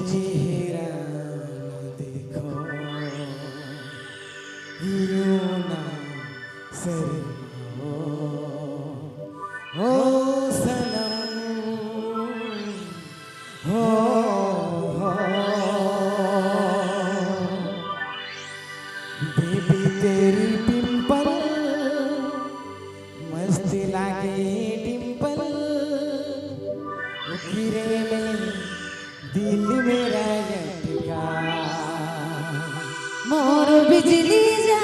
चेहरा न देखो यूं ना शर्माओ ओ सनम हो बेबी तेरी पिंपल मस्त लागे डिंपल गिरे में दिल मेरा लटका मोर बिजली जा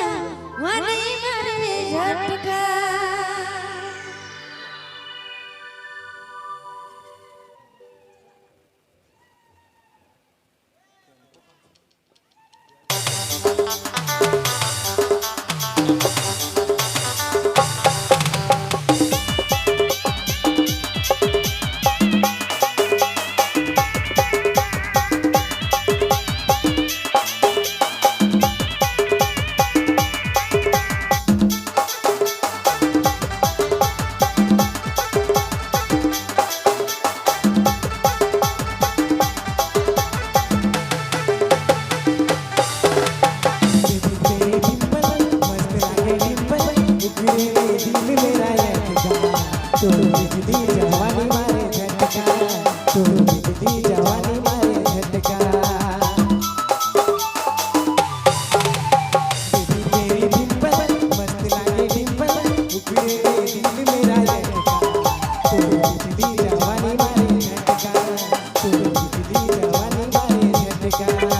वने मारे झटका जवानी मारे झटका तो बिजली जवानी मारे झटका तेरी डिंपल मस्त लागे डिंपल उखड़े दिल मेरा लटका तो बिजली जवानी मारे झटका तो बिजली जवानी मारे झटका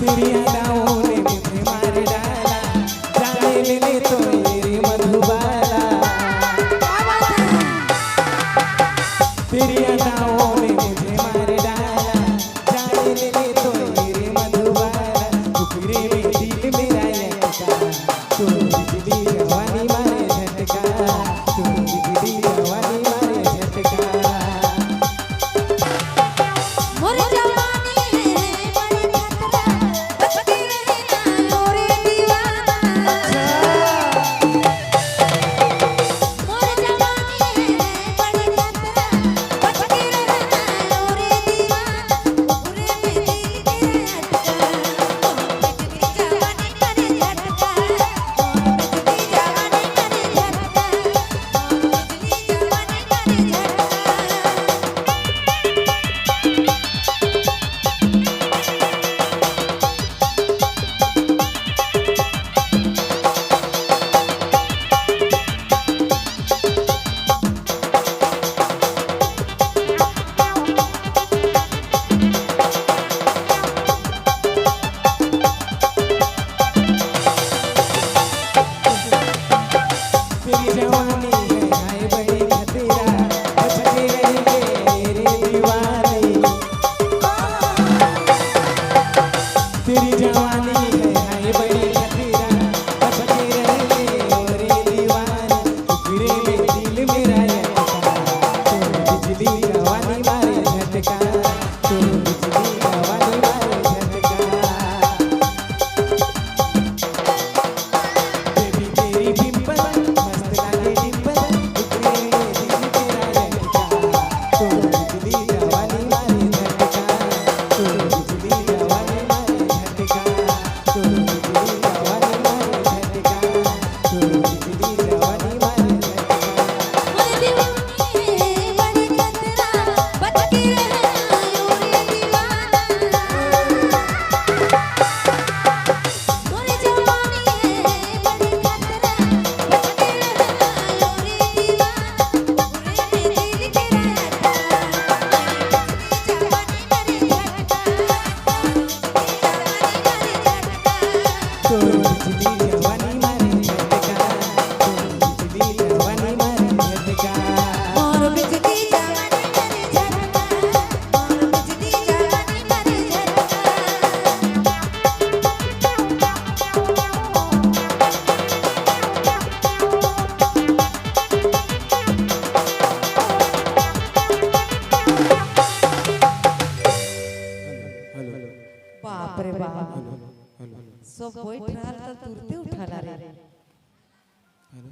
तेरी अदाओं ने मुझे मार डाला, जाने ले तो मेरे मधुबाला। तेरी अदाओं ने मुझे मार डाला, जाने ले तो मेरे मधुबाला। टुकड़े में दिल मेरा लटका, तू बिजली जवानी मारे झटका, तू बिजली जवानी मारे झटका। मोर जवानी है बड़ी खतरा, बचती रहना मोरे दीवाना। मोर जवानी है बड़ी खतरा, बचती रहना मोरे दीवाना। पूरे में दिल तेरा अटका, बिजली जवानी मारे झटका, बिजली जवानी मारे झटका, बिजली जवानी मारे झटका। तेरी जवानी है हाय बड़ी खतरा, बचते रहेंगे मेरे दीवाने। तेरी जवानी है हाय बड़ी खतरा, बचते रहेंगे मेरे दीवाने। टुकड़े में दिल मेरा लटका, तू बिजली जवानी मारे झटका, तू बिजली जवानी मारे झटका। बेबी तेरी डिंपल मस्त लागे डिंपल, टुकड़े में दिल तेरा लटका, तू बिजली जवानी मारे झटका, तू बिजली जवानी मारे झटका, तू बिजली जवानी मारे झटका, तू बिजली जवानी मारे झटका। मोर दीवानी है बड़ी खतरा, बचती रहना मोरे दीवाना। मोर जवानी है बड़ी खतरा, बचती रहना मोरे दीवाना। पूरे में दिल तेरा अटका, बिजली जवानी मारे झटका, बिजली जवानी मारे झटका। तू बिजली जवानी मारे झटका, तू बिजली जवानी मारे झटका। मोर बिजली जवानी मारे झटका, मोर बिजली हेलो बाप रे बाप, हेलो सब बैठ रहा था तुरते उठाला रे। हेलो